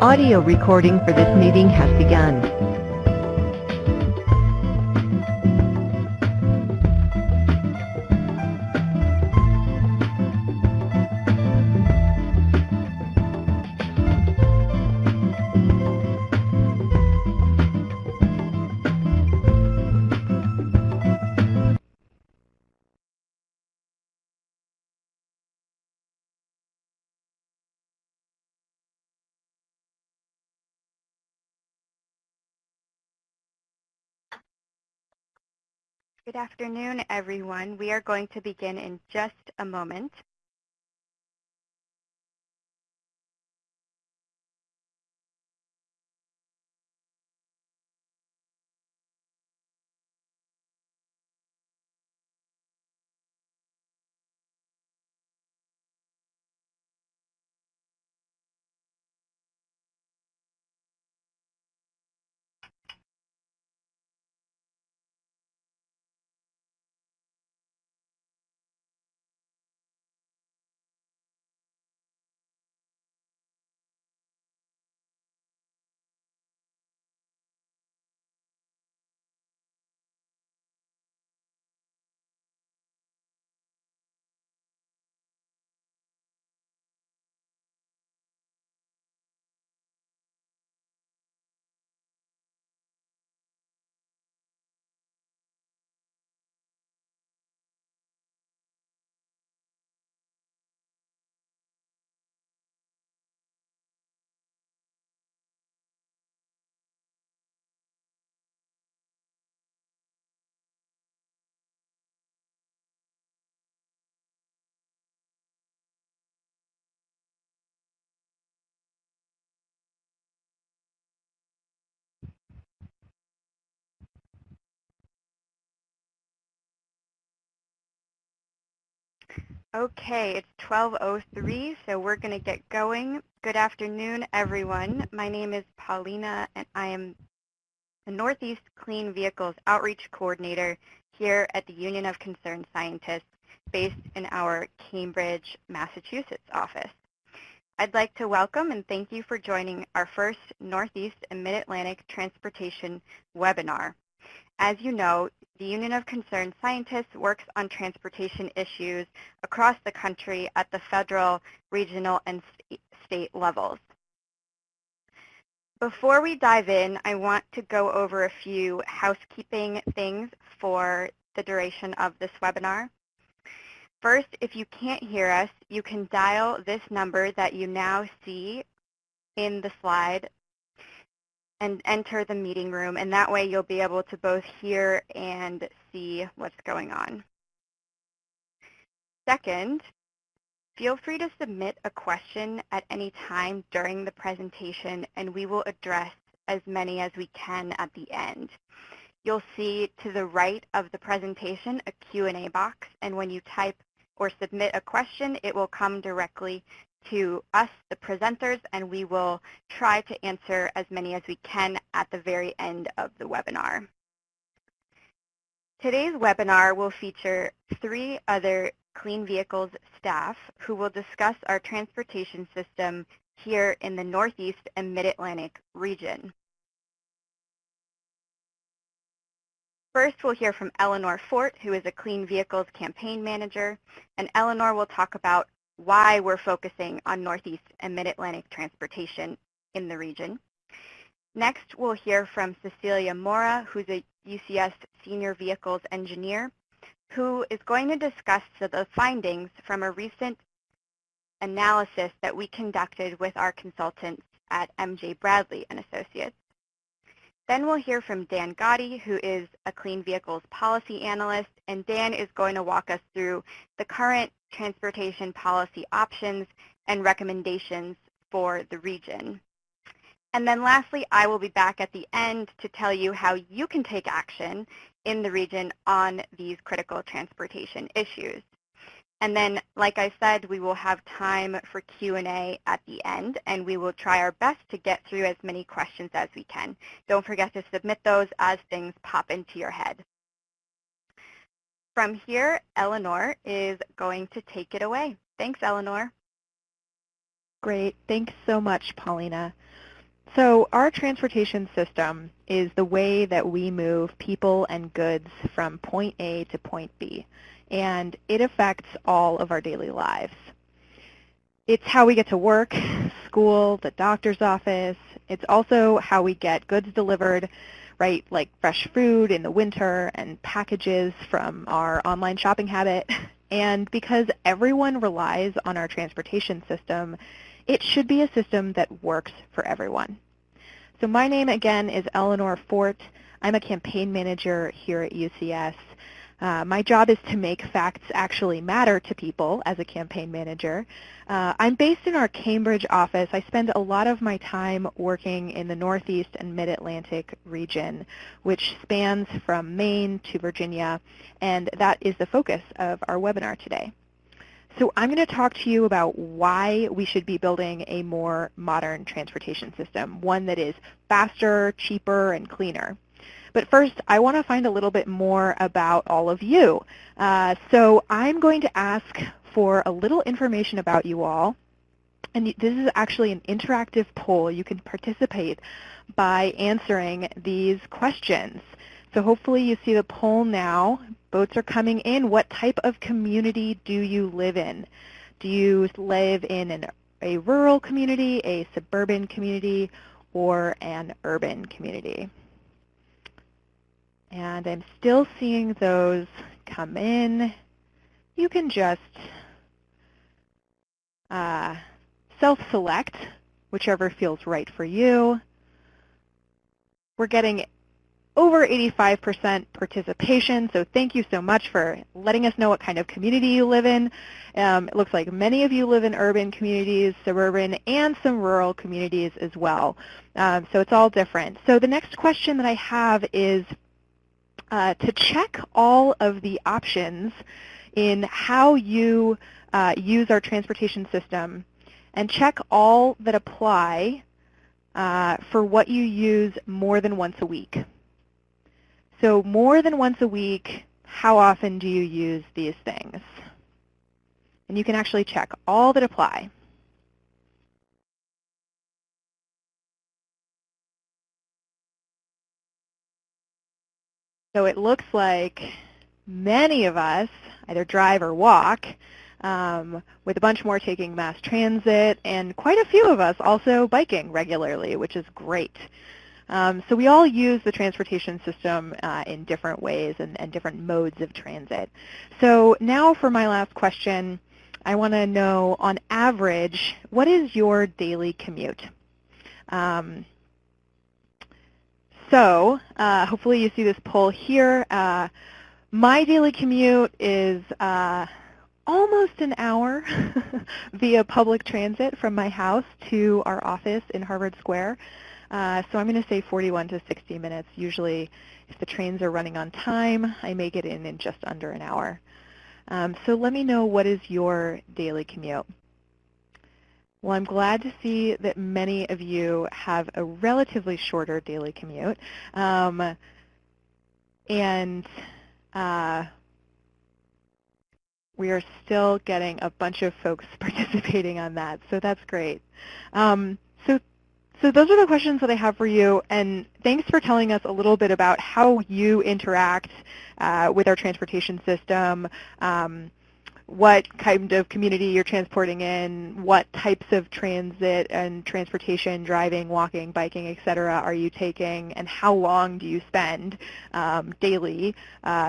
Audio recording for this meeting has begun. Good afternoon, everyone. We are going to begin in just a moment. Okay, it's 12:03, so we're going to get going. Good afternoon, everyone. My name is Paulina, and I am the Northeast Clean Vehicles Outreach Coordinator here at the Union of Concerned Scientists based in our Cambridge, Massachusetts office. I'd like to welcome and thank you for joining our first Northeast and Mid-Atlantic Transportation webinar. As you know, the Union of Concerned Scientists works on transportation issues across the country at the federal, regional, and state levels. Before we dive in, I want to go over a few housekeeping things for the duration of this webinar. First, if you can't hear us, you can dial this number that you now see in the slide and enter the meeting room, and that way you'll be able to both hear and see what's going on. Second, feel free to submit a question at any time during the presentation, and we will address as many as we can at the end. You'll see to the right of the presentation a Q&A box, and when you type or submit a question, it will come directly to us, the presenters, and we will try to answer as many as we can at the very end of the webinar. Today's webinar will feature 3 other Clean Vehicles staff who will discuss our transportation system here in the Northeast and Mid-Atlantic region. First, we'll hear from Eleanor Fort, who is a Clean Vehicles campaign manager, and Eleanor will talk about why we're focusing on Northeast and Mid-Atlantic transportation in the region. Next, we'll hear from Cecilia Mora, who's a UCS Senior Vehicles Engineer, who is going to discuss the findings from a recent analysis that we conducted with our consultants at MJ Bradley and Associates. Then we'll hear from Dan Gotti, who is a Clean Vehicles Policy Analyst, and Dan is going to walk us through the current transportation policy options and recommendations for the region. And then lastly, I will be back at the end to tell you how you can take action in the region on these critical transportation issues. And then, like I said, we will have time for Q&A at the end, and we will try our best to get through as many questions as we can. Don't forget to submit those as things pop into your head. From here, Eleanor is going to take it away. Thanks, Eleanor. Great. Thanks so much, Paulina. So our transportation system is the way that we move people and goods from point A to point B, and it affects all of our daily lives. It's how we get to work, school, the doctor's office. It's also how we get goods delivered, right, like fresh food in the winter and packages from our online shopping habit. And because everyone relies on our transportation system, it should be a system that works for everyone. So my name, again, is Eleanor Fort. I'm a campaign manager here at UCS. My job is to make facts actually matter to people as a campaign manager. I'm based in our Cambridge office. I spend a lot of my time working in the Northeast and Mid-Atlantic region, which spans from Maine to Virginia, and that is the focus of our webinar today. So I'm going to talk to you about why we should be building a more modern transportation system, one that is faster, cheaper, and cleaner. But first, I want to find a little bit more about all of you. So I'm going to ask for a little information about you all. And this is actually an interactive poll. You can participate by answering these questions. So hopefully you see the poll now. Votes are coming in. What type of community do you live in? Do you live in a rural community, a suburban community, or an urban community? And I'm still seeing those come in. You can just self-select whichever feels right for you. We're getting over 85% participation, so thank you so much for letting us know what kind of community you live in. It looks like many of you live in urban communities, suburban, and some rural communities as well. So it's all different. So the next question that I have is to check all of the options in how you use our transportation system and check all that apply for what you use more than once a week. So more than once a week, how often do you use these things? And you can actually check all that apply. So it looks like many of us either drive or walk, with a bunch more taking mass transit, and quite a few of us also biking regularly, which is great. So we all use the transportation system in different ways and different modes of transit. So now for my last question, I want to know, on average, what is your daily commute? So hopefully you see this poll here. My daily commute is almost an hour via public transit from my house to our office in Harvard Square. So I'm going to say 41 to 60 minutes. Usually, if the trains are running on time, I make it in just under an hour. So let me know, what is your daily commute? Well, I'm glad to see that many of you have a relatively shorter daily commute. We are still getting a bunch of folks participating on that, so that's great. So those are the questions that I have for you, and thanks for telling us a little bit about how you interact with our transportation system, what kind of community you're transporting in, what types of transit and transportation, driving, walking, biking, et cetera, are you taking, and how long do you spend daily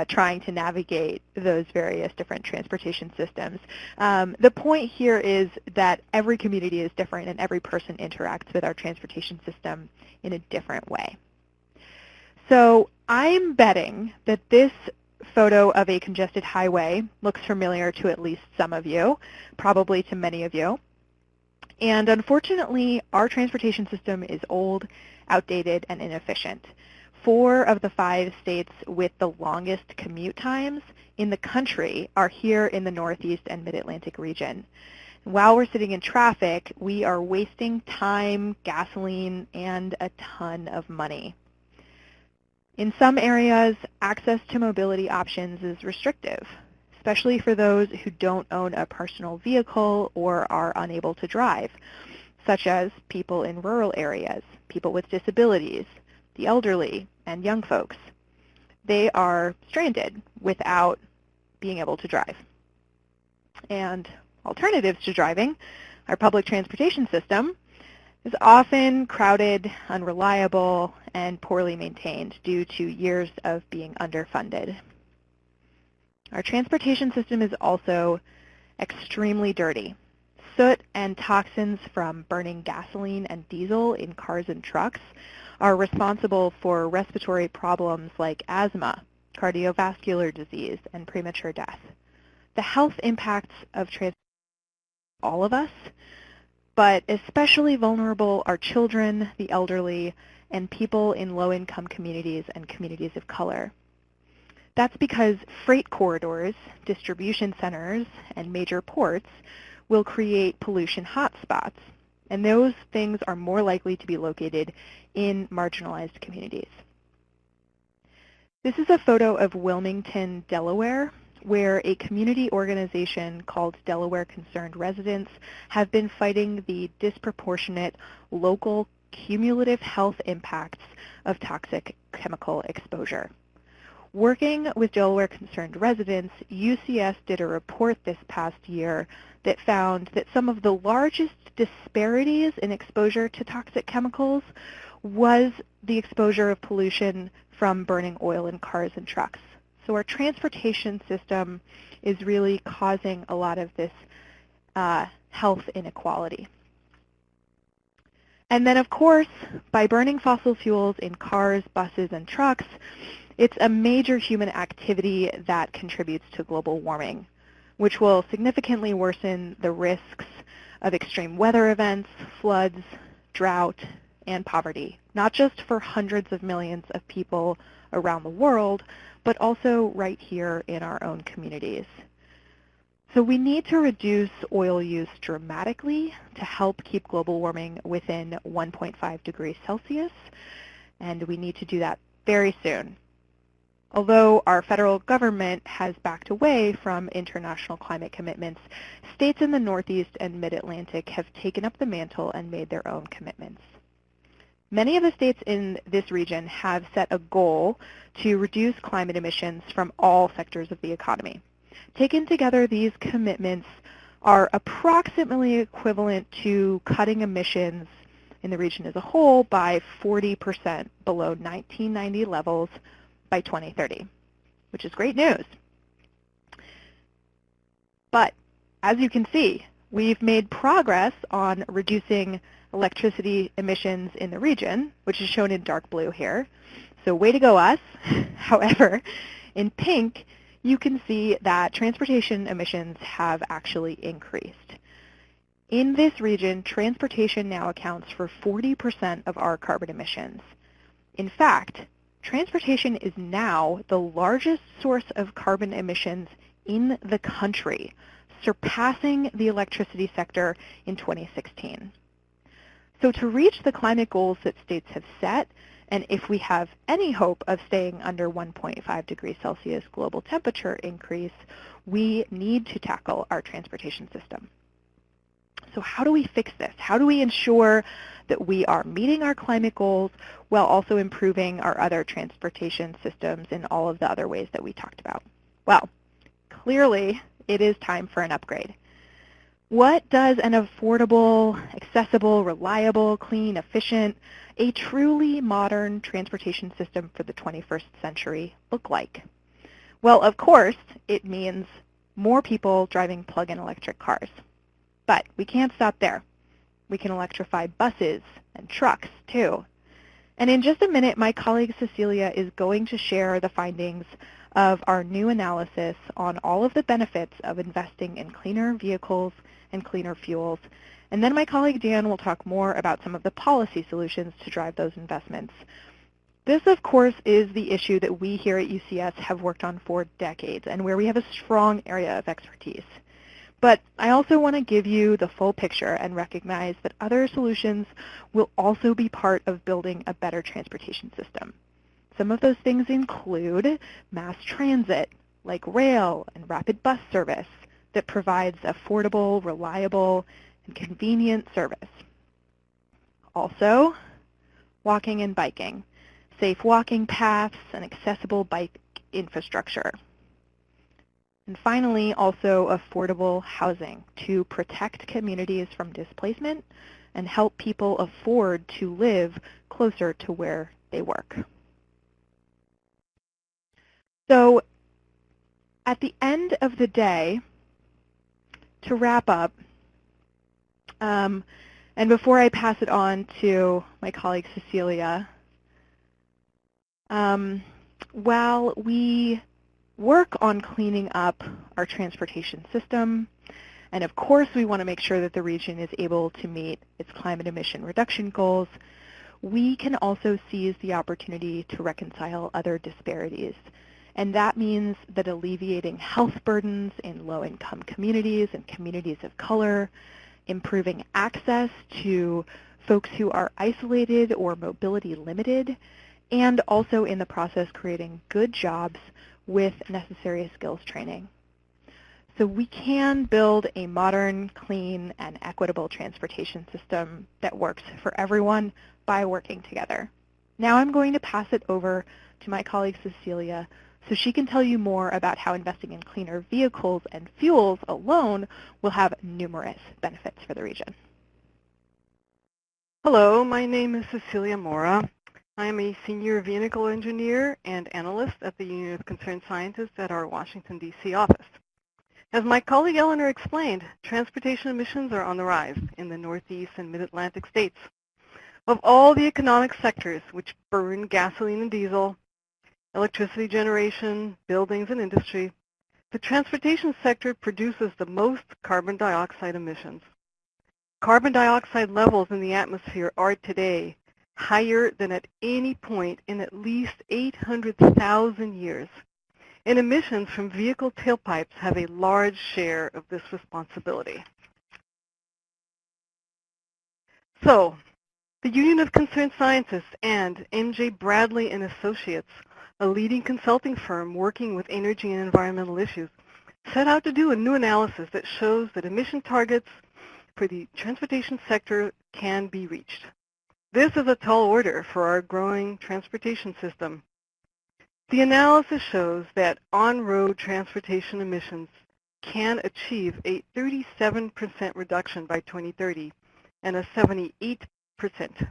trying to navigate those various different transportation systems. The point here is that every community is different and every person interacts with our transportation system in a different way. So I'm betting that this photo of a congested highway looks familiar to at least some of you, probably to many of you. And unfortunately, our transportation system is old, outdated, and inefficient. 4 of the 5 states with the longest commute times in the country are here in the Northeast and Mid-Atlantic region. While we're sitting in traffic, we are wasting time, gasoline, and a ton of money. In some areas, access to mobility options is restrictive, especially for those who don't own a personal vehicle or are unable to drive. such as people in rural areas, people with disabilities, the elderly, and young folks. They are stranded without being able to drive. And alternatives to driving, our public transportation system, is often crowded, unreliable, and poorly maintained due to years of being underfunded. Our transportation system is also extremely dirty. Soot and toxins from burning gasoline and diesel in cars and trucks are responsible for respiratory problems like asthma, cardiovascular disease, and premature death. The health impacts of transportation all of us, but especially vulnerable are children, the elderly, and people in low-income communities and communities of color. That's because freight corridors, distribution centers, and major ports will create pollution hotspots, and those things are more likely to be located in marginalized communities. This is a photo of Wilmington, Delaware, where a community organization called Delaware Concerned Residents have been fighting the disproportionate local cumulative health impacts of toxic chemical exposure. Working with Delaware Concerned Residents, UCS did a report this past year that found that some of the largest disparities in exposure to toxic chemicals was the exposure of pollution from burning oil in cars and trucks. So our transportation system is really causing a lot of this health inequality. And then, of course, by burning fossil fuels in cars, buses, and trucks, it's a major human activity that contributes to global warming, which will significantly worsen the risks of extreme weather events, floods, drought, and poverty, not just for hundreds of millions of people around the world, but also right here in our own communities. So we need to reduce oil use dramatically to help keep global warming within 1.5 degrees Celsius, and we need to do that very soon. Although our federal government has backed away from international climate commitments, states in the Northeast and Mid-Atlantic have taken up the mantle and made their own commitments. Many of the states in this region have set a goal to reduce climate emissions from all sectors of the economy. Taken together, these commitments are approximately equivalent to cutting emissions in the region as a whole by 40% below 1990 levels by 2030, which is great news. But as you can see, we've made progress on reducing electricity emissions in the region, which is shown in dark blue here. So way to go us. However, in pink, you can see that transportation emissions have actually increased. In this region, transportation now accounts for 40% of our carbon emissions. In fact, transportation is now the largest source of carbon emissions in the country, surpassing the electricity sector in 2016. So to reach the climate goals that states have set, and if we have any hope of staying under 1.5 degrees Celsius global temperature increase, we need to tackle our transportation system. So how do we fix this? How do we ensure that we are meeting our climate goals while also improving our other transportation systems in all of the other ways that we talked about? Well, clearly it is time for an upgrade. What does an affordable, accessible, reliable, clean, efficient, a truly modern transportation system for the 21st century look like? Well, of course, it means more people driving plug-in electric cars. But we can't stop there. We can electrify buses and trucks, too. And in just a minute, my colleague Cecilia is going to share the findings of our new analysis on all of the benefits of investing in cleaner vehicles and cleaner fuels. And then my colleague Dan will talk more about some of the policy solutions to drive those investments. This, of course, is the issue that we here at UCS have worked on for decades and where we have a strong area of expertise. But I also want to give you the full picture and recognize that other solutions will also be part of building a better transportation system. Some of those things include mass transit, like rail and rapid bus service that provides affordable, reliable, and convenient service. Also, walking and biking, safe walking paths, and accessible bike infrastructure. And finally, also affordable housing to protect communities from displacement and help people afford to live closer to where they work. So at the end of the day, to wrap up, and before I pass it on to my colleague Cecilia, while we work on cleaning up our transportation system, and of course we want to make sure that the region is able to meet its climate emission reduction goals, we can also seize the opportunity to reconcile other disparities. And that means that alleviating health burdens in low-income communities and communities of color, improving access to folks who are isolated or mobility limited, and also in the process creating good jobs with necessary skills training. So we can build a modern, clean, and equitable transportation system that works for everyone by working together. Now I'm going to pass it over to my colleague Cecilia so she can tell you more about how investing in cleaner vehicles and fuels alone will have numerous benefits for the region. Hello, my name is Cecilia Mora. I am a senior vehicle engineer and analyst at the Union of Concerned Scientists at our Washington, D.C. office. As my colleague Eleanor explained, transportation emissions are on the rise in the Northeast and Mid-Atlantic states. Of all the economic sectors which burn gasoline and diesel, electricity generation, buildings, and industry, the transportation sector produces the most carbon dioxide emissions. Carbon dioxide levels in the atmosphere are today higher than at any point in at least 800,000 years. And emissions from vehicle tailpipes have a large share of this responsibility. So, the Union of Concerned Scientists and M.J. Bradley and Associates, a leading consulting firm working with energy and environmental issues, set out to do a new analysis that shows that emission targets for the transportation sector can be reached. This is a tall order for our growing transportation system. The analysis shows that on-road transportation emissions can achieve a 37% reduction by 2030 and a 78%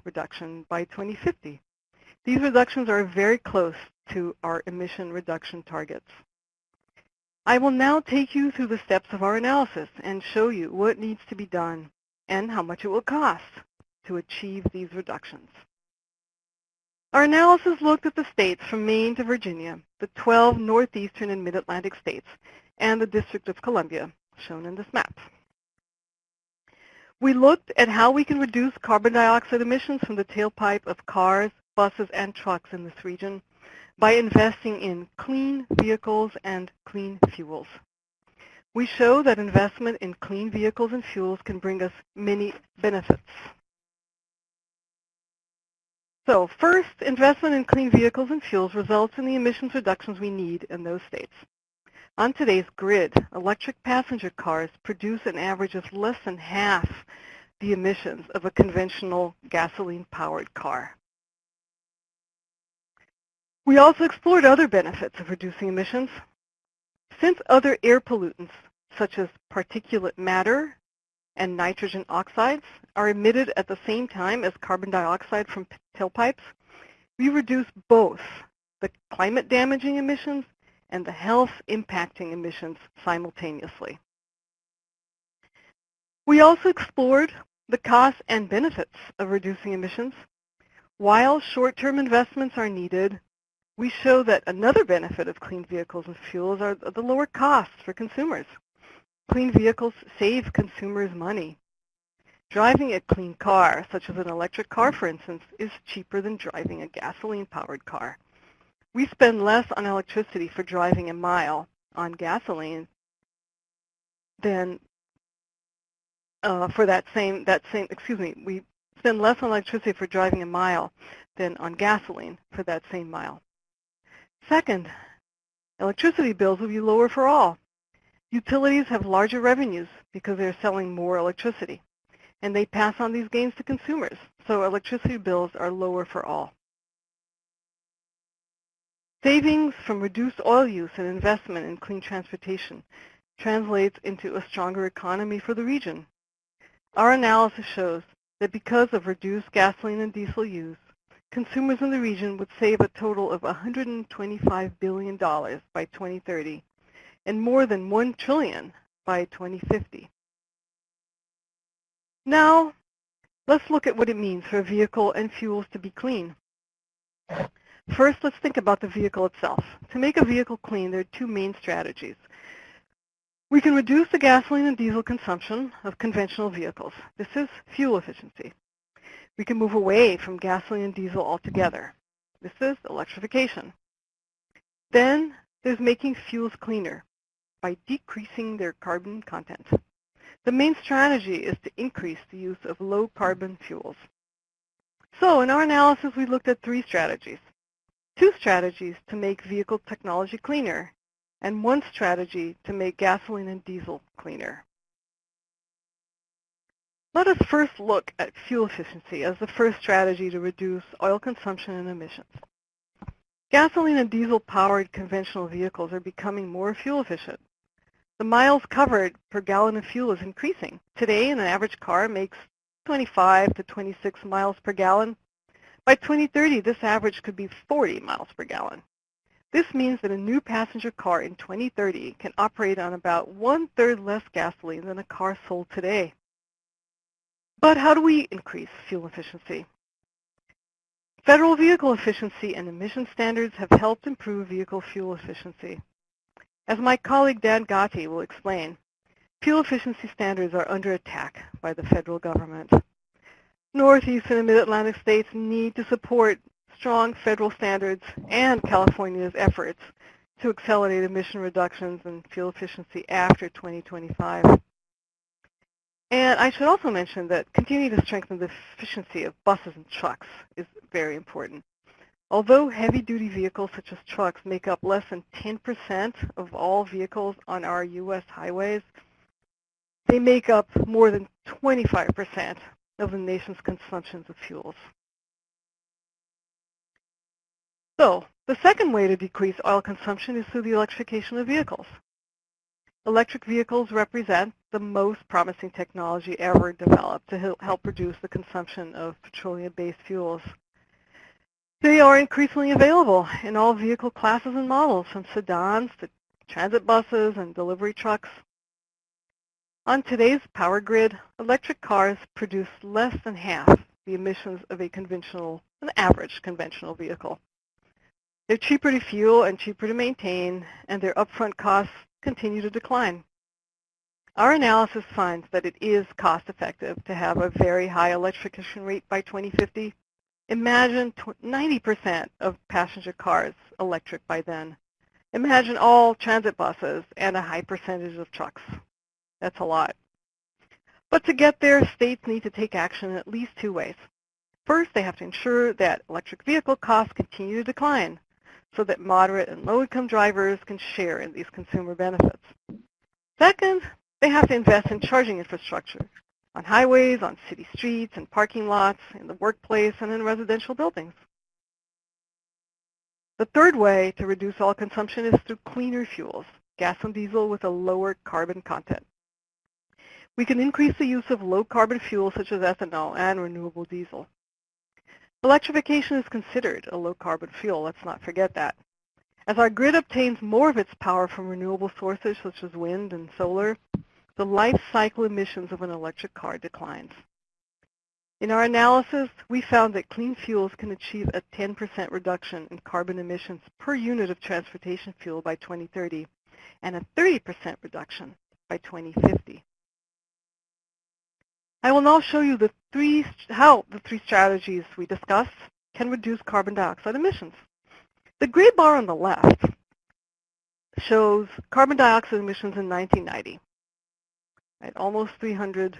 reduction by 2050. These reductions are very close to our emission reduction targets. I will now take you through the steps of our analysis and show you what needs to be done and how much it will cost to achieve these reductions. Our analysis looked at the states from Maine to Virginia, the 12 northeastern and mid-Atlantic states, and the District of Columbia, shown in this map. We looked at how we can reduce carbon dioxide emissions from the tailpipe of cars, buses, and trucks in this region by investing in clean vehicles and clean fuels. We show that investment in clean vehicles and fuels can bring us many benefits. So first, investment in clean vehicles and fuels results in the emissions reductions we need in those states. On today's grid, electric passenger cars produce an average of less than half the emissions of a conventional gasoline-powered car. We also explored other benefits of reducing emissions. Since other air pollutants, such as particulate matter and nitrogen oxides, are emitted at the same time as carbon dioxide from tailpipes, we reduce both the climate-damaging emissions and the health-impacting emissions simultaneously. We also explored the costs and benefits of reducing emissions. While short-term investments are needed, we show that another benefit of clean vehicles and fuels are the lower costs for consumers. Clean vehicles save consumers money. Driving a clean car, such as an electric car, for instance, is cheaper than driving a gasoline-powered car. We spend less on electricity for driving a mile on gasoline than we spend less on electricity for driving a mile than on gasoline for that same mile. Second, electricity bills will be lower for all. Utilities have larger revenues because they're selling more electricity, and they pass on these gains to consumers so electricity bills are lower for all. Savings from reduced oil use and investment in clean transportation translates into a stronger economy for the region. Our analysis shows that because of reduced gasoline and diesel use, consumers in the region would save a total of $125 billion by 2030 and more than $1 trillion by 2050. Now, let's look at what it means for a vehicle and fuels to be clean. First, let's think about the vehicle itself. To make a vehicle clean, there are two main strategies. We can reduce the gasoline and diesel consumption of conventional vehicles. This is fuel efficiency. We can move away from gasoline and diesel altogether. This is electrification. Then there's making fuels cleaner by decreasing their carbon content. The main strategy is to increase the use of low-carbon fuels. So in our analysis, we looked at three strategies. Two strategies to make vehicle technology cleaner, and one strategy to make gasoline and diesel cleaner. Let us first look at fuel efficiency as the first strategy to reduce oil consumption and emissions. Gasoline and diesel-powered conventional vehicles are becoming more fuel efficient. The miles covered per gallon of fuel is increasing. Today, an average car makes 25 to 26 miles per gallon. By 2030, this average could be 40 miles per gallon. This means that a new passenger car in 2030 can operate on about 1/3 less gasoline than a car sold today. But how do we increase fuel efficiency? Federal vehicle efficiency and emission standards have helped improve vehicle fuel efficiency. As my colleague Dan Gotti will explain, fuel efficiency standards are under attack by the federal government. Northeastern and Mid-Atlantic states need to support strong federal standards and California's efforts to accelerate emission reductions and fuel efficiency after 2025. And I should also mention that continuing to strengthen the efficiency of buses and trucks is very important. Although heavy-duty vehicles such as trucks make up less than 10% of all vehicles on our U.S. highways, they make up more than 25% of the nation's consumptions of fuels. So, the second way to decrease oil consumption is through the electrification of vehicles. Electric vehicles represent the most promising technology ever developed to help reduce the consumption of petroleum-based fuels. They are increasingly available in all vehicle classes and models, from sedans to transit buses and delivery trucks. On today's power grid, electric cars produce less than half the emissions of an average conventional vehicle. They're cheaper to fuel and cheaper to maintain, and their upfront costs continue to decline. Our analysis finds that it is cost-effective to have a very high electrification rate by 2050. Imagine 90% of passenger cars electric by then. Imagine all transit buses and a high percentage of trucks. That's a lot. But to get there, states need to take action in at least two ways. First, they have to ensure that electric vehicle costs continue to decline so that moderate and low-income drivers can share in these consumer benefits. Second, they have to invest in charging infrastructure on highways, on city streets, and parking lots, in the workplace, and in residential buildings. The third way to reduce oil consumption is through cleaner fuels, gas and diesel with a lower carbon content. We can increase the use of low-carbon fuels such as ethanol and renewable diesel. Electrification is considered a low-carbon fuel, let's not forget that. As our grid obtains more of its power from renewable sources such as wind and solar, the life cycle emissions of an electric car declines. In our analysis, we found that clean fuels can achieve a 10% reduction in carbon emissions per unit of transportation fuel by 2030 and a 30% reduction by 2050. I will now show you how the three strategies we discussed can reduce carbon dioxide emissions. The gray bar on the left shows carbon dioxide emissions in 1990, right? Almost 300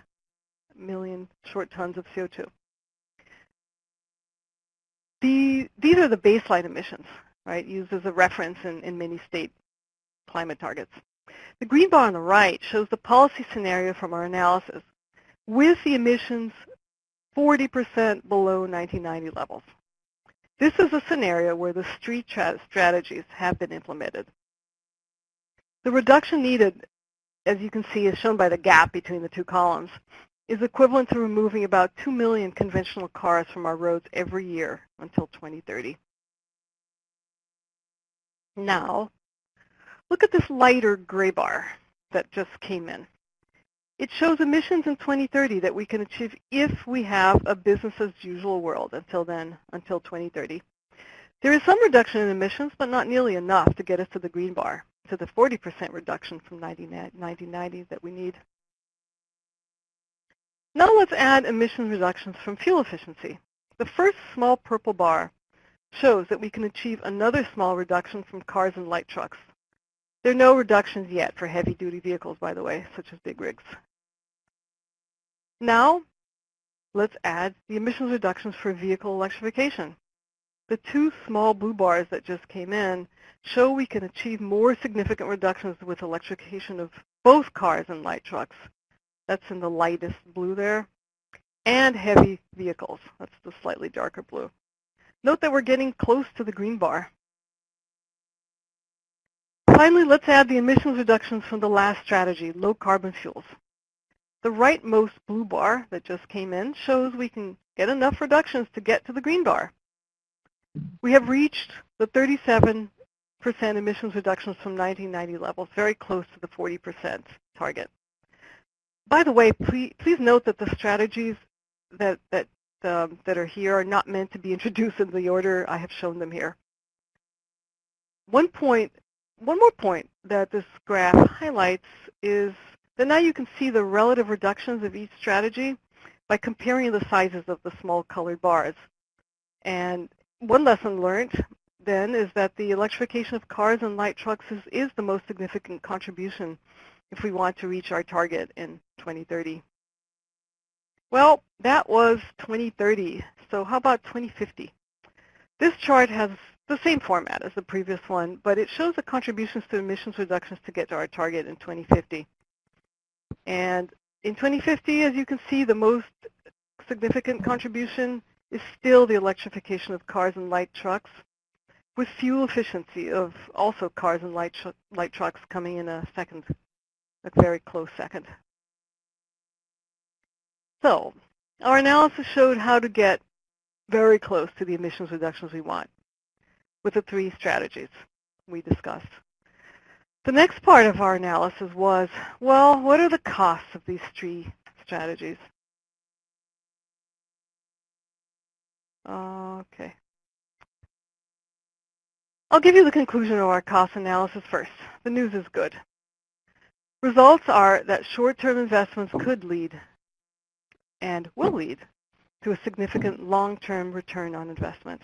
million short tons of CO2. These are the baseline emissions, right, used as a reference in many state climate targets. The green bar on the right shows the policy scenario from our analysis with the emissions 40% below 1990 levels. This is a scenario where the street strategies have been implemented. The reduction needed, as you can see, is shown by the gap between the two columns, is equivalent to removing about 2 million conventional cars from our roads every year until 2030. Now, look at this lighter gray bar that just came in. It shows emissions in 2030 that we can achieve if we have a business as usual world until then, until 2030. There is some reduction in emissions, but not nearly enough to get us to the green bar, to the 40% reduction from 1990 that we need. Now let's add emission reductions from fuel efficiency. The first small purple bar shows that we can achieve another small reduction from cars and light trucks. There are no reductions yet for heavy-duty vehicles, by the way, such as big rigs. Now, let's add the emissions reductions for vehicle electrification. The two small blue bars that just came in show we can achieve more significant reductions with electrification of both cars and light trucks. That's in the lightest blue there. And heavy vehicles. That's the slightly darker blue. Note that we're getting close to the green bar. Finally, let's add the emissions reductions from the last strategy, low carbon fuels. The rightmost blue bar that just came in shows we can get enough reductions to get to the green bar. We have reached the 37% emissions reductions from 1990 levels, very close to the 40% target. By the way, please note that the strategies that are here are not meant to be introduced in the order I have shown them here. One more point that this graph highlights is that now you can see the relative reductions of each strategy by comparing the sizes of the small colored bars. And one lesson learned then is that the electrification of cars and light trucks is the most significant contribution if we want to reach our target in 2030. Well, that was 2030. So how about 2050? This chart has the same format as the previous one, but it shows the contributions to emissions reductions to get to our target in 2050. And in 2050, as you can see, the most significant contribution is still the electrification of cars and light trucks, with fuel efficiency of also cars and light trucks coming in a very close second. So our analysis showed how to get very close to the emissions reductions we want with the three strategies we discussed. The next part of our analysis was, well, what are the costs of these three strategies? Okay. I'll give you the conclusion of our cost analysis first. The news is good. Results are that short-term investments could lead and will lead to a significant long-term return on investment.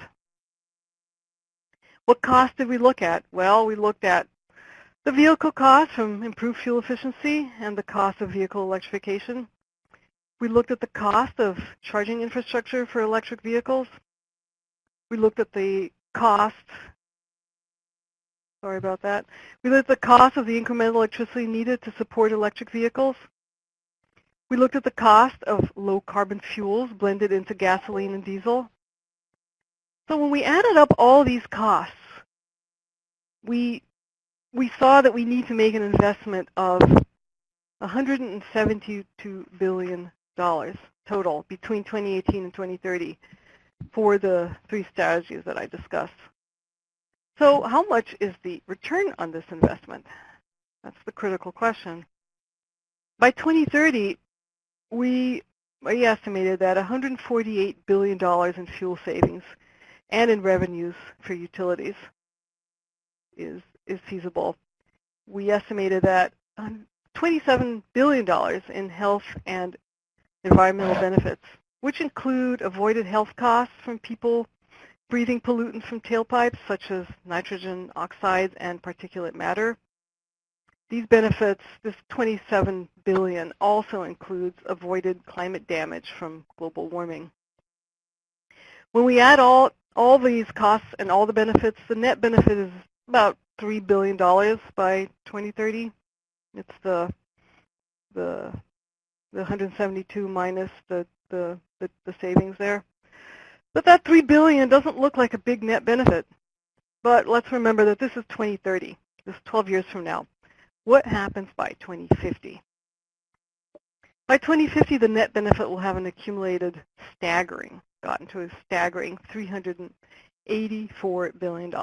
What cost did we look at? Well, we looked at the vehicle cost from improved fuel efficiency and the cost of vehicle electrification. We looked at the cost of charging infrastructure for electric vehicles. We looked at the cost, sorry about that. We looked at the cost of the incremental electricity needed to support electric vehicles. We looked at the cost of low carbon fuels blended into gasoline and diesel. So when we added up all these costs, we saw that we need to make an investment of $172 billion total between 2018 and 2030 for the three strategies that I discussed. So how much is the return on this investment? That's the critical question. By 2030, we estimated that $148 billion in fuel savings and in revenues for utilities is feasible. We estimated that $27 billion in health and environmental benefits, which include avoided health costs from people breathing pollutants from tailpipes such as nitrogen oxides and particulate matter. These benefits, this $27 billion, also includes avoided climate damage from global warming. When we add all these costs and all the benefits, the net benefit is about $3 billion by 2030. It's the 172 minus the the savings there. But that $3 billion doesn't look like a big net benefit. But let's remember that this is 2030. This is 12 years from now. What happens by 2050? By 2050, the net benefit will have an accumulated gotten to a staggering $384 billion.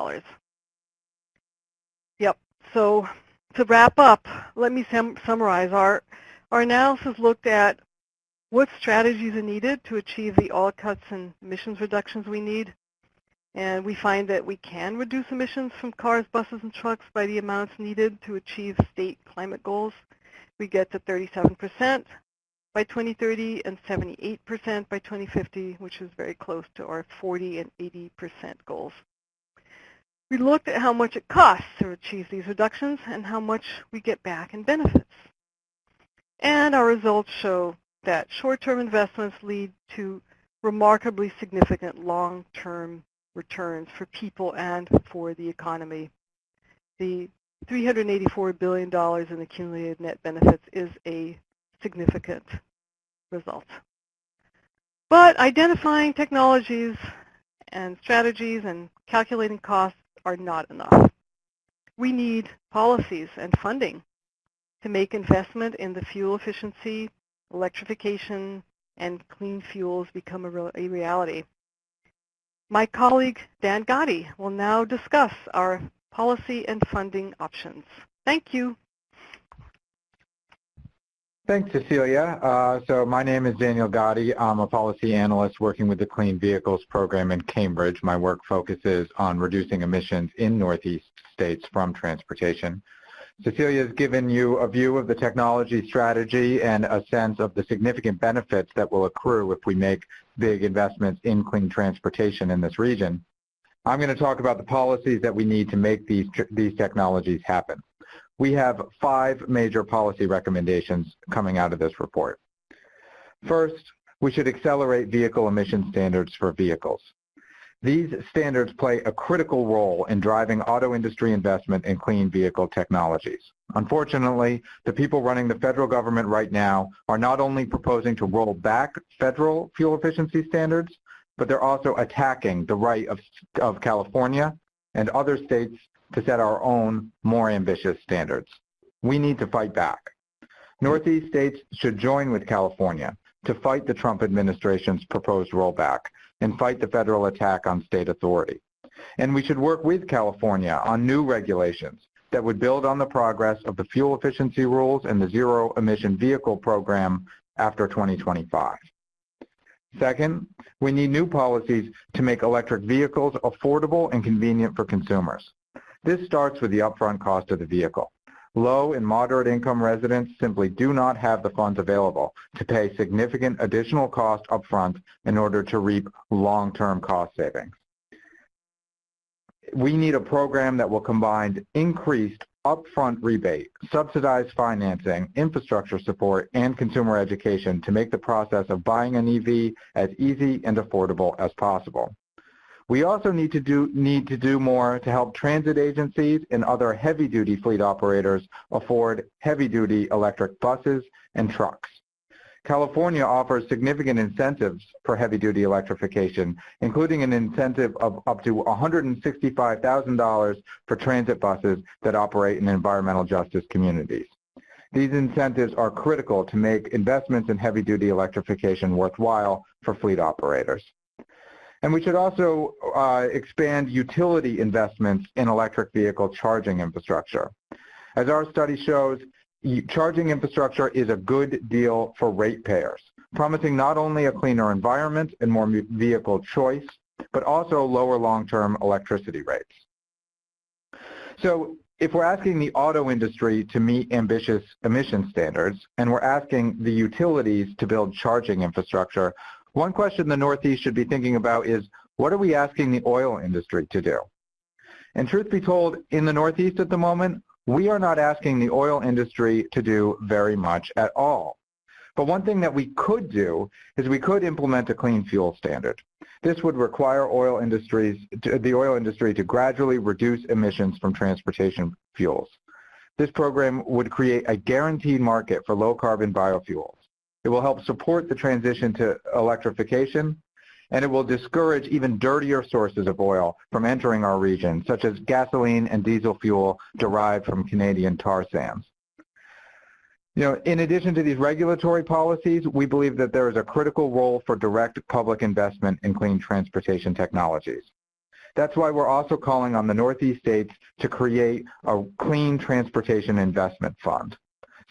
Yep. So to wrap up, let me summarize. Our analysis looked at what strategies are needed to achieve the oil cuts and emissions reductions we need. And we find that we can reduce emissions from cars, buses, and trucks by the amounts needed to achieve state climate goals. We get to 37% by 2030 and 78% by 2050, which is very close to our 40 and 80% goals. We looked at how much it costs to achieve these reductions and how much we get back in benefits. And our results show that short-term investments lead to remarkably significant long-term returns for people and for the economy. The $384 billion in accumulated net benefits is a significant result. But identifying technologies and strategies and calculating costs are not enough. We need policies and funding to make investment in the fuel efficiency, electrification, and clean fuels become a reality. My colleague, Dan Gotti, will now discuss our policy and funding options. Thank you. Thanks, Cecilia. So my name is Daniel Gotti. I'm a policy analyst working with the Clean Vehicles Program in Cambridge. My work focuses on reducing emissions in Northeast states from transportation. Cecilia has given you a view of the technology strategy and a sense of the significant benefits that will accrue if we make big investments in clean transportation in this region. I'm going to talk about the policies that we need to make these technologies happen. We have 5 major policy recommendations coming out of this report. First, we should accelerate vehicle emission standards for vehicles. These standards play a critical role in driving auto industry investment in clean vehicle technologies. Unfortunately, the people running the federal government right now are not only proposing to roll back federal fuel efficiency standards, but they're also attacking the right of California and other states to set our own, more ambitious standards. We need to fight back. Northeast states should join with California to fight the Trump administration's proposed rollback and fight the federal attack on state authority. And we should work with California on new regulations that would build on the progress of the fuel efficiency rules and the zero emission vehicle program after 2025. Second, we need new policies to make electric vehicles affordable and convenient for consumers. This starts with the upfront cost of the vehicle. Low and moderate income residents simply do not have the funds available to pay significant additional cost upfront in order to reap long-term cost savings. We need a program that will combine increased upfront rebate, subsidized financing, infrastructure support, and consumer education to make the process of buying an EV as easy and affordable as possible. We also need to do more to help transit agencies and other heavy-duty fleet operators afford heavy-duty electric buses and trucks. California offers significant incentives for heavy-duty electrification, including an incentive of up to $165,000 for transit buses that operate in environmental justice communities. These incentives are critical to make investments in heavy-duty electrification worthwhile for fleet operators. And we should also expand utility investments in electric vehicle charging infrastructure. As our study shows, charging infrastructure is a good deal for ratepayers, promising not only a cleaner environment and more vehicle choice, but also lower long-term electricity rates. So if we're asking the auto industry to meet ambitious emission standards, and we're asking the utilities to build charging infrastructure, one question the Northeast should be thinking about is, what are we asking the oil industry to do? And truth be told, in the Northeast at the moment, we are not asking the oil industry to do very much at all. But one thing that we could do is we could implement a clean fuel standard. This would require the oil industry to gradually reduce emissions from transportation fuels. This program would create a guaranteed market for low-carbon biofuels. It will help support the transition to electrification, and it will discourage even dirtier sources of oil from entering our region, such as gasoline and diesel fuel derived from Canadian tar sands. In addition to these regulatory policies, we believe that there is a critical role for direct public investment in clean transportation technologies. That's why we're also calling on the Northeast states to create a clean transportation investment fund.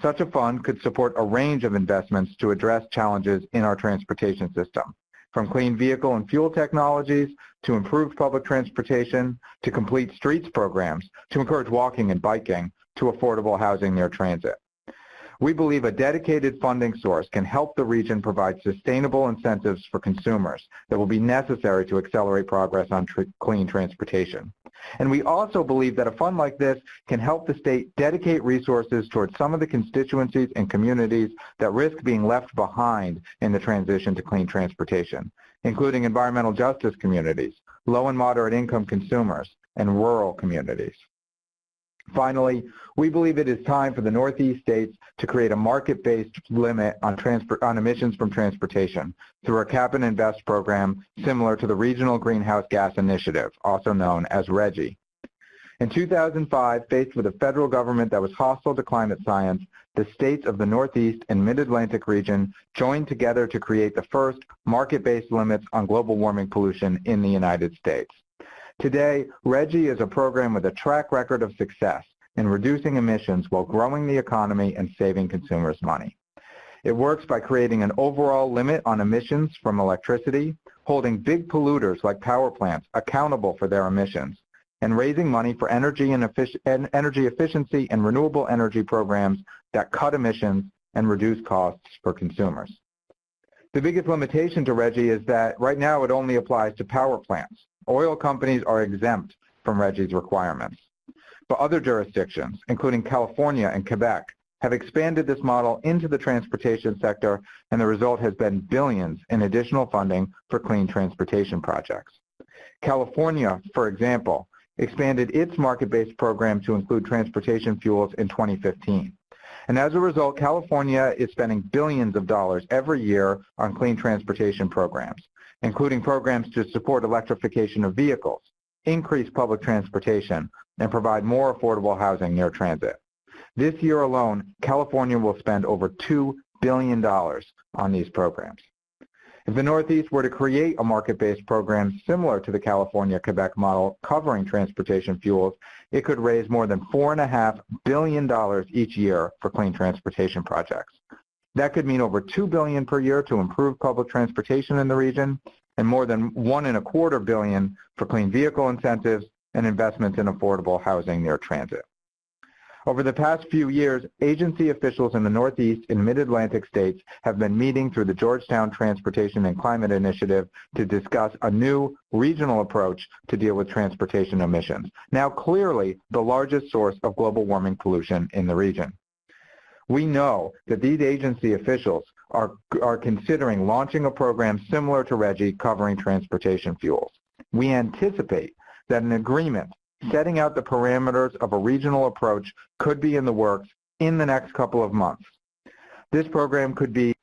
Such a fund could support a range of investments to address challenges in our transportation system, from clean vehicle and fuel technologies to improved public transportation, to complete streets programs, to encourage walking and biking, to affordable housing near transit. We believe a dedicated funding source can help the region provide sustainable incentives for consumers that will be necessary to accelerate progress on clean transportation. And we also believe that a fund like this can help the state dedicate resources towards some of the constituencies and communities that risk being left behind in the transition to clean transportation, including environmental justice communities, low and moderate income consumers, and rural communities. Finally, we believe it is time for the Northeast states to create a market-based limit on emissions from transportation through a cap and invest program similar to the Regional Greenhouse Gas Initiative, also known as RGGI. In 2005, faced with a federal government that was hostile to climate science, the states of the Northeast and Mid-Atlantic region joined together to create the first market-based limits on global warming pollution in the United States. Today, RGGI is a program with a track record of success in reducing emissions while growing the economy and saving consumers money. It works by creating an overall limit on emissions from electricity, holding big polluters like power plants accountable for their emissions, and raising money for energy efficiency and renewable energy programs that cut emissions and reduce costs for consumers. The biggest limitation to RGGI is that right now it only applies to power plants. Oil companies are exempt from RGGI's requirements. But other jurisdictions, including California and Quebec, have expanded this model into the transportation sector, and the result has been billions in additional funding for clean transportation projects. California, for example, expanded its market-based program to include transportation fuels in 2015. And as a result, California is spending billions of dollars every year on clean transportation programs, including programs to support electrification of vehicles, increase public transportation, and provide more affordable housing near transit. This year alone, California will spend over $2 billion on these programs. If the Northeast were to create a market-based program similar to the California-Quebec model covering transportation fuels, it could raise more than $4.5 billion each year for clean transportation projects. That could mean over $2 billion per year to improve public transportation in the region, and more than $1.25 billion for clean vehicle incentives and investments in affordable housing near transit. Over the past few years, agency officials in the Northeast and Mid-Atlantic states have been meeting through the Georgetown Transportation and Climate Initiative to discuss a new regional approach to deal with transportation emissions, now clearly the largest source of global warming pollution in the region. We know that these agency officials are considering launching a program similar to RGGI covering transportation fuels. We anticipate that an agreement setting out the parameters of a regional approach could be in the works in the next couple of months. This program could be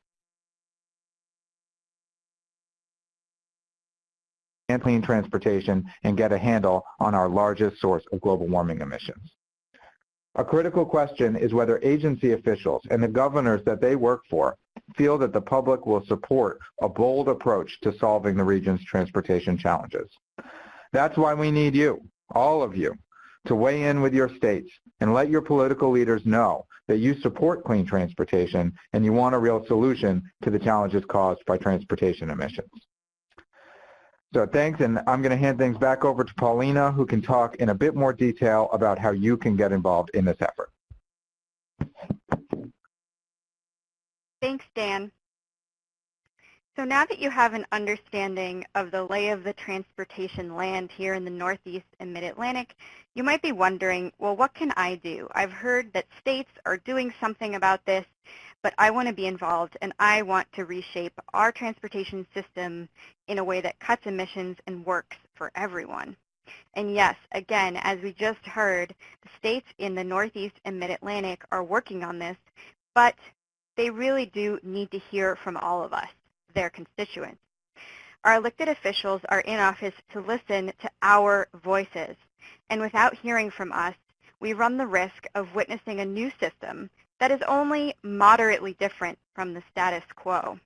clean transportation and get a handle on our largest source of global warming emissions. A critical question is whether agency officials and the governors that they work for feel that the public will support a bold approach to solving the region's transportation challenges. That's why we need you, all of you, to weigh in with your states and let your political leaders know that you support clean transportation and you want a real solution to the challenges caused by transportation emissions. So thanks, and I'm going to hand things back over to Paulina, who can talk in a bit more detail about how you can get involved in this effort. Thanks, Dan. So now that you have an understanding of the lay of the transportation land here in the Northeast and Mid-Atlantic, you might be wondering, well, what can I do? I've heard that states are doing something about this, but I want to be involved and I want to reshape our transportation system in a way that cuts emissions and works for everyone. And yes, again, as we just heard, the states in the Northeast and Mid-Atlantic are working on this, but they really do need to hear from all of us, their constituents. Our elected officials are in office to listen to our voices, and without hearing from us, we run the risk of witnessing a new system that is only moderately different from the status quo.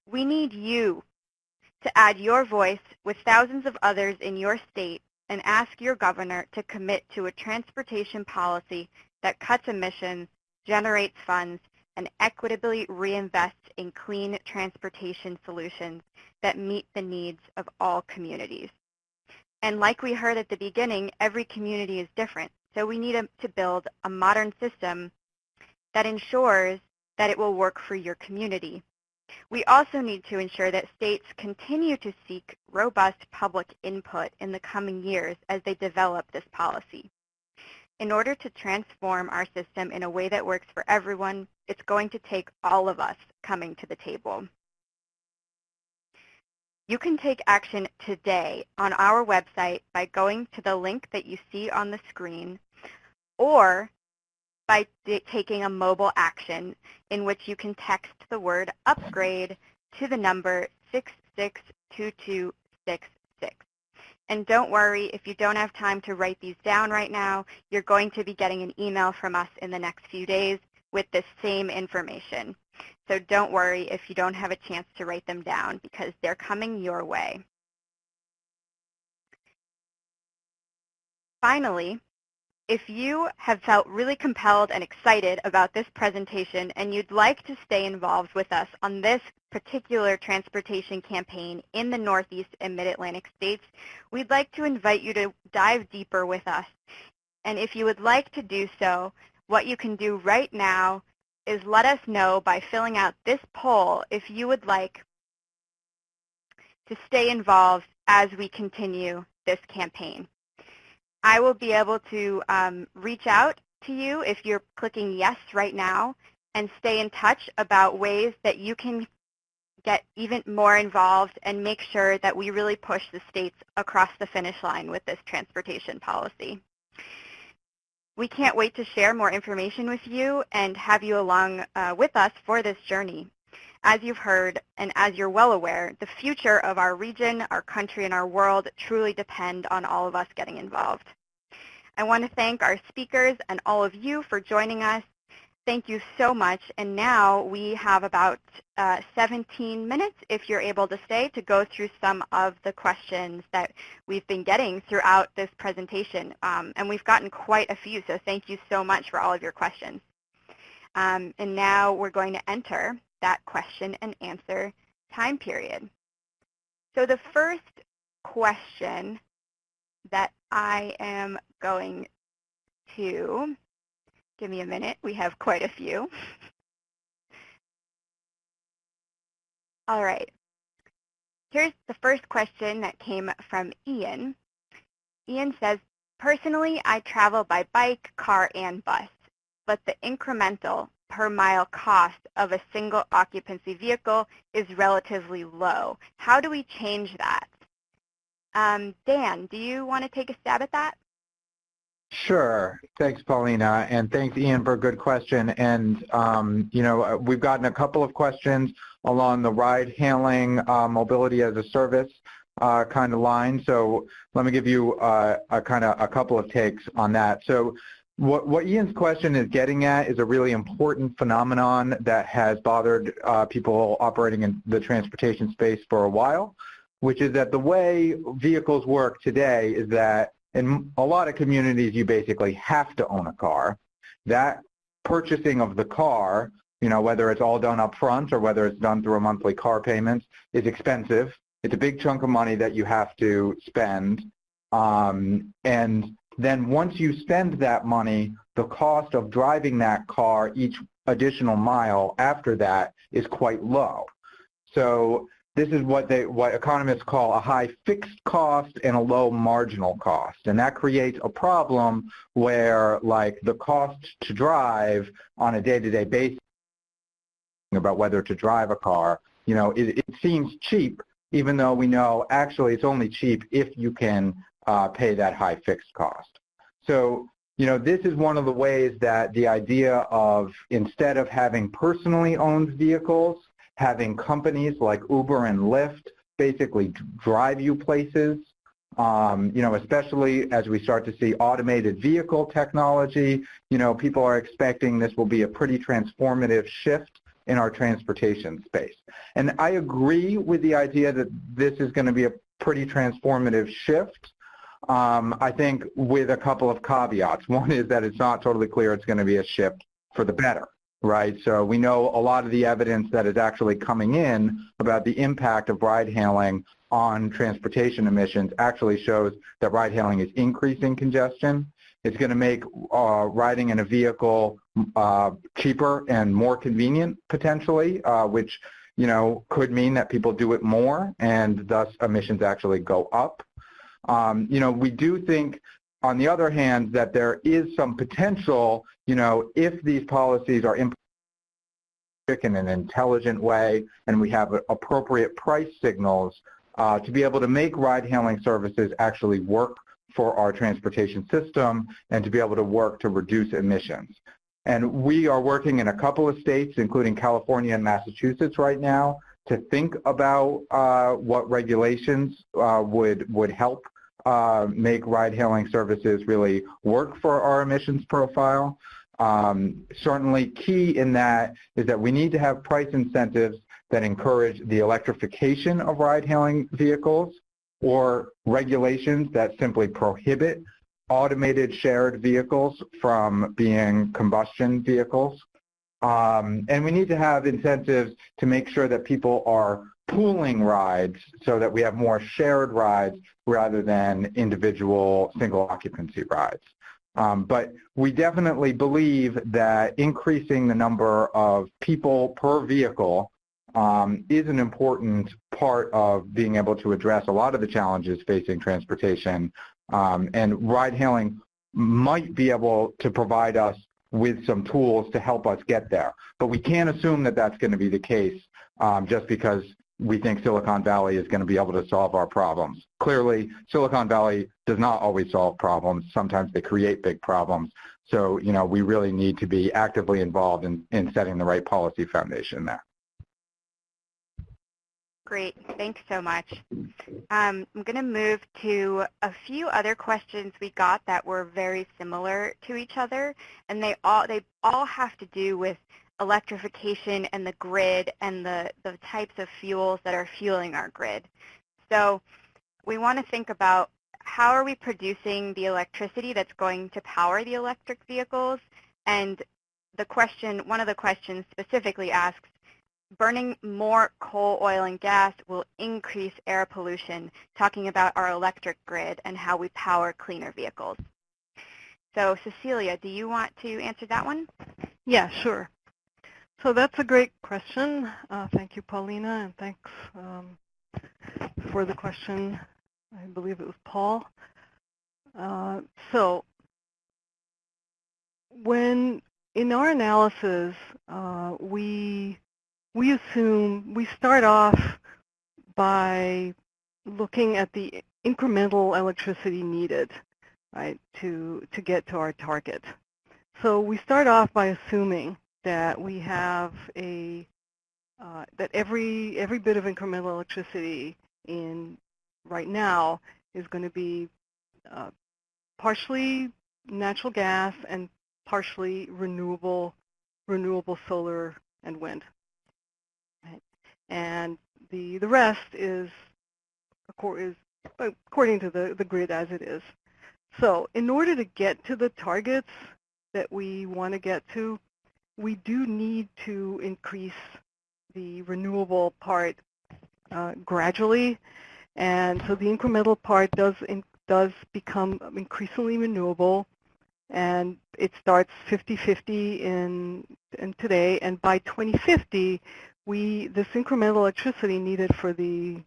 We need you to add your voice with thousands of others in your state and ask your governor to commit to a transportation policy that cuts emissions, generates funds, and equitably reinvests in clean transportation solutions that meet the needs of all communities. And like we heard at the beginning, every community is different, so we need to build a modern system that ensures that it will work for your community. We also need to ensure that states continue to seek robust public input in the coming years as they develop this policy. In order to transform our system in a way that works for everyone, it's going to take all of us coming to the table. You can take action today on our website by going to the link that you see on the screen, or by taking a mobile action in which you can text the word upgrade to the number 662266. And don't worry, if you don't have time to write these down right now, you're going to be getting an email from us in the next few days with the same information. So don't worry if you don't have a chance to write them down, because they're coming your way. Finally, if you have felt really compelled and excited about this presentation and you'd like to stay involved with us on this particular transportation campaign in the Northeast and Mid-Atlantic states, we'd like to invite you to dive deeper with us. And if you would like to do so, what you can do right now is let us know by filling out this poll if you would like to stay involved as we continue this campaign. I will be able to reach out to you if you're clicking yes right now, and stay in touch about ways that you can get even more involved and make sure that we really push the states across the finish line with this transportation policy. We can't wait to share more information with you and have you along with us for this journey. As you've heard, and as you're well aware, the future of our region, our country, and our world truly depend on all of us getting involved. I want to thank our speakers and all of you for joining us. Thank you so much. And now we have about 17 minutes, if you're able to stay, to go through some of the questions that we've been getting throughout this presentation. And we've gotten quite a few, so thank you so much for all of your questions. And now we're going to enter that question and answer time period. So the first question that I am going to, give me a minute, we have quite a few. All right, here's the first question that came from Ian. Ian says, personally, I travel by bike, car, and bus, but the incremental per mile cost of a single occupancy vehicle is relatively low. How do we change that? Dan, do you want to take a stab at that? Sure. Thanks, Paulina, and thanks, Ian, for a good question. And, you know, we've gotten a couple of questions along the ride-hailing, mobility as a service kind of line. So let me give you a couple of takes on that. So what Ian's question is getting at is a really important phenomenon that has bothered people operating in the transportation space for a while, which is that the way vehicles work today is that in a lot of communities, you basically have to own a car. That purchasing of the car, you know, whether it's all done up front or whether it's done through a monthly car payment, is expensive. It's a big chunk of money that you have to spend. And then once you spend that money, the cost of driving that car each additional mile after that is quite low. So this is what economists call a high fixed cost and a low marginal cost. And that creates a problem where, like, the cost to drive on a day-to-day basis about whether to drive a car, you know, it seems cheap, even though we know actually it's only cheap if you can pay that high fixed cost. So This is one of the ways that the idea of, instead of having personally owned vehicles, having companies like Uber and Lyft basically drive you places, especially as we start to see automated vehicle technology, people are expecting this will be a pretty transformative shift in our transportation space. And I agree with the idea that this is going to be a pretty transformative shift. I think with a couple of caveats. One is that it's not totally clear it's going to be a shift for the better, right? So we know a lot of the evidence that is actually coming in about the impact of ride-hailing on transportation emissions actually shows that ride-hailing is increasing congestion. It's going to make riding in a vehicle cheaper and more convenient, potentially, which could mean that people do it more, and thus emissions actually go up. We do think, on the other hand, that there is some potential, if these policies are implemented in an intelligent way and we have appropriate price signals, to be able to make ride-hailing services actually work for our transportation system and to be able to work to reduce emissions. And we are working in a couple of states, including California and Massachusetts right now, to think about what regulations would help make ride-hailing services really work for our emissions profile. Certainly key in that is that we need to have price incentives that encourage the electrification of ride-hailing vehicles, or regulations that simply prohibit automated shared vehicles from being combustion vehicles. And we need to have incentives to make sure that people are pooling rides so that we have more shared rides rather than individual single occupancy rides. But we definitely believe that increasing the number of people per vehicle is an important part of being able to address a lot of the challenges facing transportation, and ride-hailing might be able to provide us with some tools to help us get there. But we can't assume that that's going to be the case just because we think Silicon Valley is going to be able to solve our problems. Clearly, Silicon Valley does not always solve problems. Sometimes they create big problems. So, we really need to be actively involved in setting the right policy foundation there. Great, thanks so much. I'm going to move to a few other questions we got that were very similar to each other, and they all have to do with electrification and the grid and the types of fuels that are fueling our grid. So we want to think about, how are we producing the electricity that's going to power the electric vehicles? And one of the questions specifically asks, burning more coal, oil, and gas will increase air pollution, talking about our electric grid and how we power cleaner vehicles. So Cecilia, do you want to answer that one? Yeah, sure. So that's a great question. Thank you, Paulina, and thanks for the question. I believe it was Paul. So when in our analysis, we start off by looking at the incremental electricity needed, right, to get to our target. So we start off by assuming that we have that every bit of incremental electricity in right now is going to be partially natural gas and partially renewable solar and wind. Right? And the rest is according to the grid as it is. So in order to get to the targets that we want to get to, we do need to increase the renewable part gradually. And so the incremental part does become increasingly renewable, and it starts 50-50 in today. And by 2050, this incremental electricity needed for the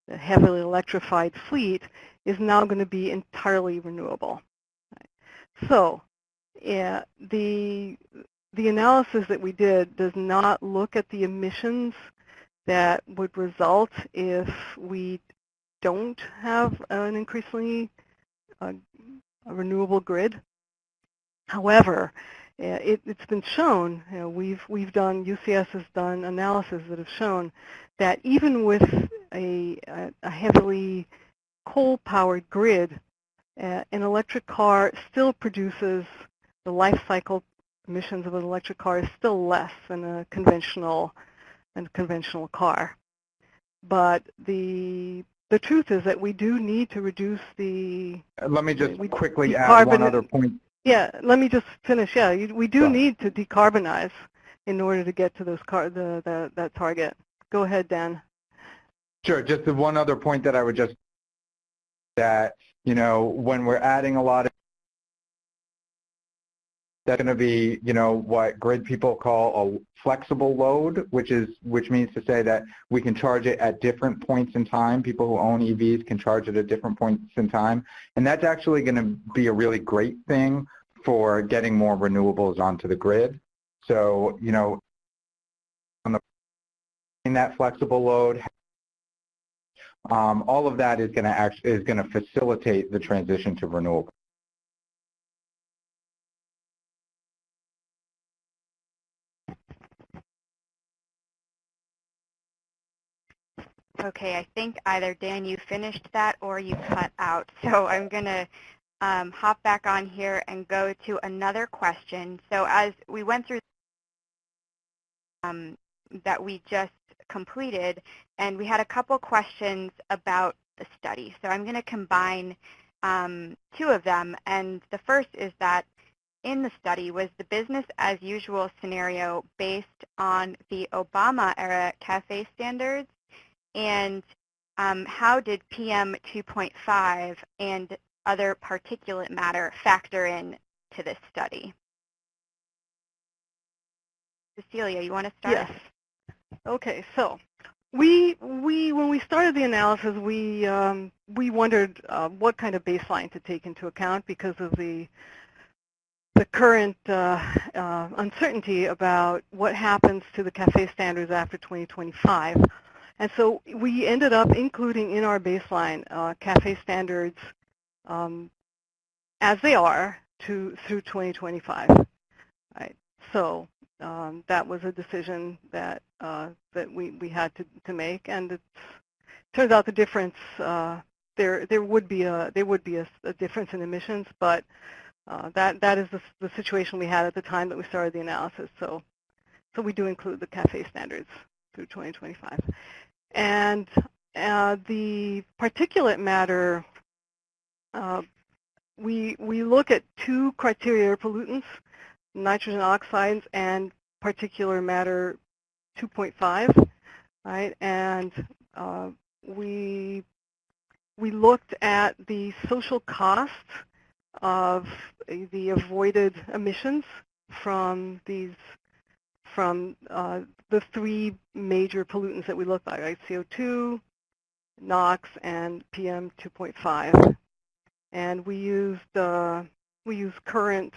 heavily electrified fleet is now going to be entirely renewable. So, yeah, the analysis that we did does not look at the emissions that would result if we don't have an increasingly renewable grid. However, it's been shown, we've done, UCS has done analysis that have shown that even with a heavily coal-powered grid, an electric car still produces, the life cycle emissions of an electric car is still less than a conventional car. But the truth is that we do need to reduce the... Let me just quickly add one other point. Yeah, let me just finish. Yeah, we do need to decarbonize in order to get to those that target. Go ahead, Dan. Sure. Just the one other point that I would just that when we're adding a lot of, that's going to be what grid people call a flexible load, which means to say that we can charge it at different points in time. People who own EVs can charge it at different points in time, and that's actually going to be a really great thing for getting more renewables onto the grid. So in that flexible load, all of that is going to facilitate the transition to renewables. Okay, I think either, Dan, you finished that or you cut out. So I'm going to hop back on here and go to another question. So as we went through that we just completed, and we had a couple questions about the study. So I'm going to combine two of them. And the first is that in the study, was the business as usual scenario based on the Obama-era CAFE standards? And how did PM 2.5 and other particulate matter factor in to this study? Cecilia, you want to start? Yes. Okay, so when we started the analysis, we wondered what kind of baseline to take into account because of the current uncertainty about what happens to the CAFE standards after 2025. And so we ended up including in our baseline CAFE standards as they are through 2025. Right. So that was a decision that we had to make, and it turns out the difference there would be a difference in emissions, but that is the situation we had at the time that we started the analysis. So we do include the CAFE standards through 2025. And the particulate matter, we look at two criteria pollutants, nitrogen oxides and particulate matter 2.5, right? And we looked at the social cost of the avoided emissions from the three major pollutants that we looked at, right? CO2, NOx, and PM 2.5. And we used current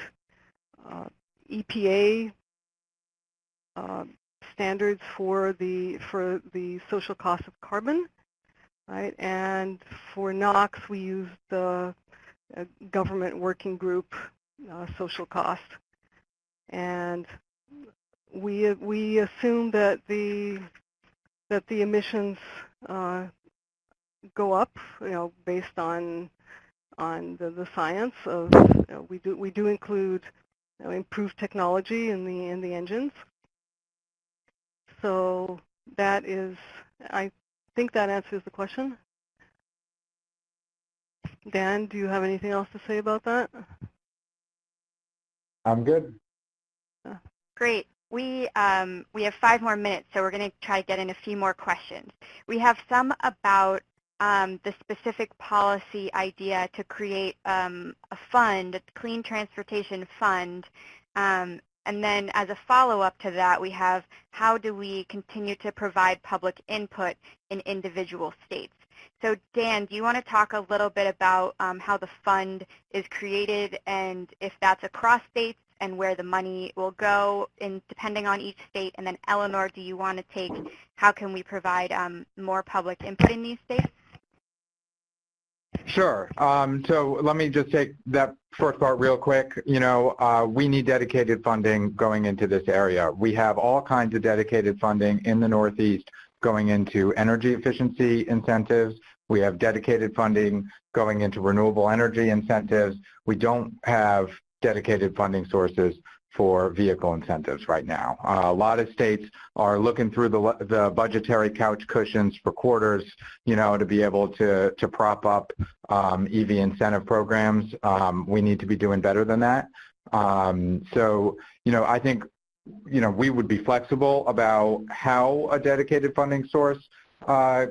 EPA standards for the social cost of carbon, right? And for NOx, we used the government working group social cost. And we assume that the emissions go up, based on the science of we do include improved technology in the engines. So that is, I think that answers the question. Dan, do you have anything else to say about that? I'm good. Great. We have 5 more minutes, so we're going to try to get in a few more questions. We have some about the specific policy idea to create a fund, a clean transportation fund. And then as a follow-up to that, we have how do we continue to provide public input in individual states? So Dan, do you want to talk a little bit about how the fund is created and if that's across states and where the money will go depending on each state? And then Eleanor, do you want to take how can we provide more public input in these states? Sure. So let me just take that first part real quick. We need dedicated funding going into this area. We have all kinds of dedicated funding in the Northeast going into energy efficiency incentives. We have dedicated funding going into renewable energy incentives. We don't have dedicated funding sources for vehicle incentives right now. A lot of states are looking through the budgetary couch cushions for quarters, to be able to prop up EV incentive programs. We need to be doing better than that. So, I think, we would be flexible about how a dedicated funding source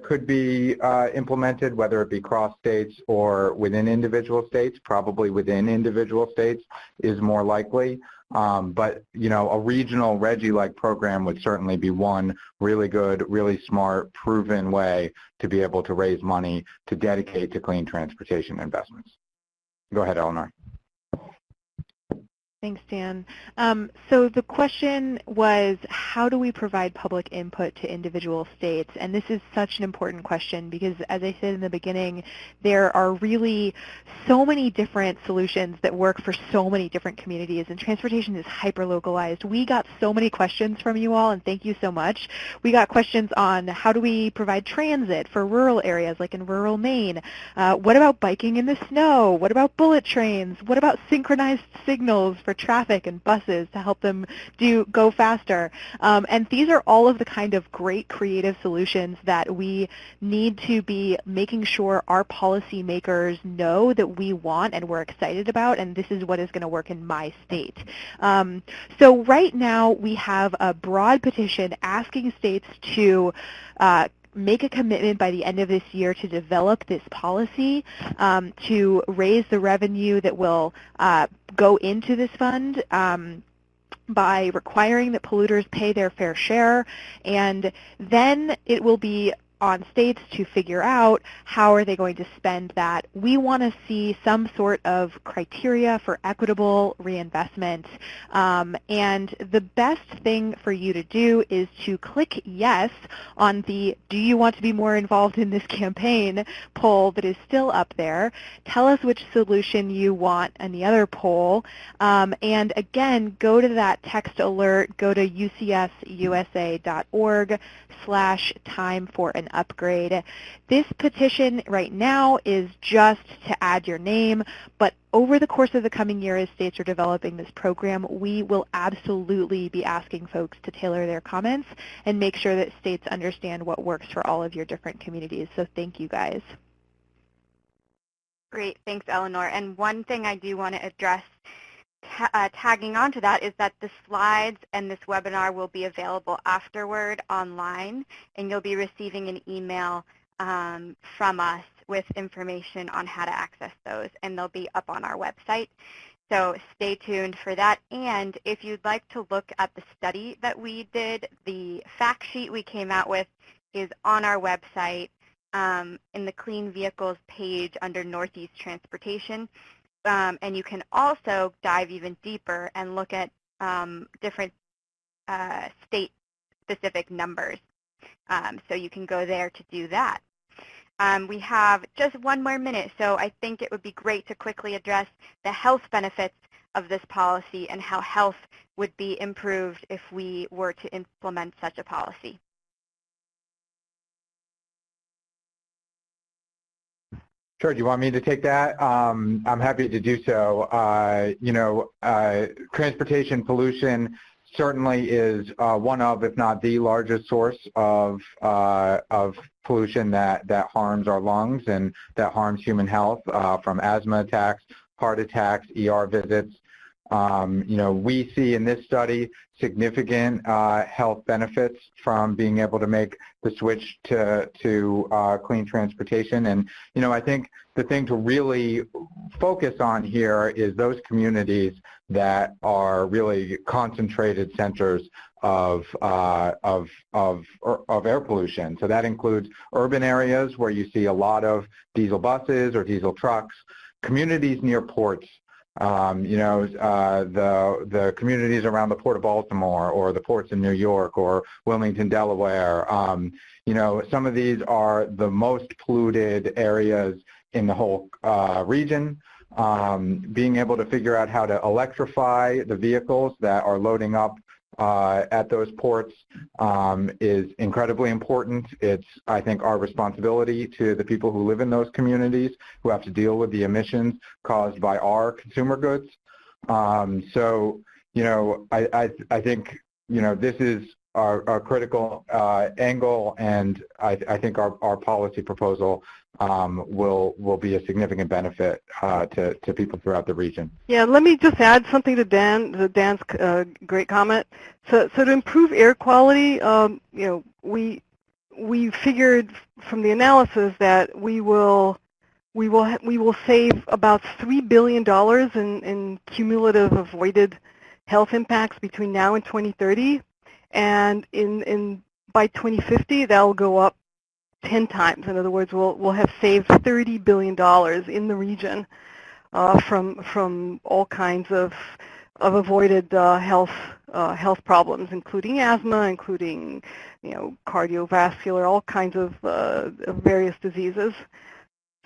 could be implemented, whether it be cross states or within individual states. Probably within individual states is more likely. But, a regional RGGI-like program would certainly be one really good, really smart, proven way to be able to raise money to dedicate to clean transportation investments. Go ahead, Eleanor. Thanks, Dan. So the question was, how do we provide public input to individual states? And this is such an important question because, as I said in the beginning, there are really so many different solutions that work for so many different communities, and transportation is hyper-localized. We got so many questions from you all, and thank you so much. We got questions on how do we provide transit for rural areas, like in rural Maine? What about biking in the snow? What about bullet trains? What about synchronized signals for traffic and buses to help them go faster? And these are all of the kind of great creative solutions that we need to be making sure our policymakers know that we want and we're excited about, and this is what is going to work in my state. So right now we have a broad petition asking states to make a commitment by the end of this year to develop this policy to raise the revenue that will go into this fund by requiring that polluters pay their fair share, and then it will be on states to figure out how are they going to spend that. We want to see some sort of criteria for equitable reinvestment, and the best thing for you to do is to click yes on the "Do you want to be more involved in this campaign?" poll that is still up there. Tell us which solution you want in the other poll, and again, go to that text alert, go to ucsusa.org/time for an upgrade. This petition right now is just to add your name, but over the course of the coming year as states are developing this program, we will absolutely be asking folks to tailor their comments and make sure that states understand what works for all of your different communities. So thank you guys. Great, thanks Eleanor. And one thing I do want to address tagging on to that is that the slides and this webinar will be available afterward online, and you'll be receiving an email from us with information on how to access those, and they'll be up on our website. So stay tuned for that. And if you'd like to look at the study that we did, the fact sheet we came out with is on our website in the Clean Vehicles page under Northeast Transportation. And you can also dive even deeper and look at different state-specific numbers. So you can go there to do that. We have just one more minute, so I think it would be great to quickly address the health benefits of this policy and how health would be improved if we were to implement such a policy. Sure. Do you want me to take that? I'm happy to do so. Transportation pollution certainly is one of, if not the largest source of pollution that harms our lungs and that harms human health, from asthma attacks, heart attacks, ER visits. We see in this study significant health benefits from being able to make the switch to clean transportation. And, I think the thing to really focus on here is those communities that are really concentrated centers of air pollution. So that includes urban areas where you see a lot of diesel buses or diesel trucks, communities near ports, the communities around the Port of Baltimore or the ports in New York or Wilmington, Delaware. Some of these are the most polluted areas in the whole region. Being able to figure out how to electrify the vehicles that are loading up at those ports is incredibly important. It's, I think, our responsibility to the people who live in those communities who have to deal with the emissions caused by our consumer goods. So, you know, I think, you know, this is our critical angle, and I think our policy proposal will be a significant benefit to people throughout the region. Yeah, let me just add something to Dan's great comment. So to improve air quality, you know, we figured from the analysis that we will save about $3 billion in cumulative avoided health impacts between now and 2030, and by 2050 that'll go up 10 times. In other words, we'll have saved $30 billion in the region from all kinds of avoided health problems, including asthma, including, you know, cardiovascular, all kinds of various diseases.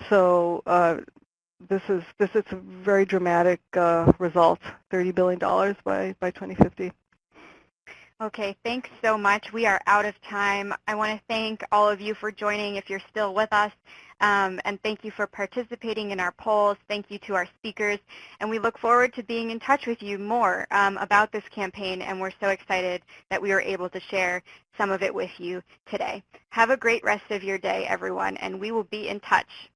So this is a very dramatic result, $30 billion by 2050. Okay, thanks so much. We are out of time. I want to thank all of you for joining if you're still with us, and thank you for participating in our polls. Thank you to our speakers, and we look forward to being in touch with you more about this campaign, and we're so excited that we were able to share some of it with you today. Have a great rest of your day, everyone, and we will be in touch.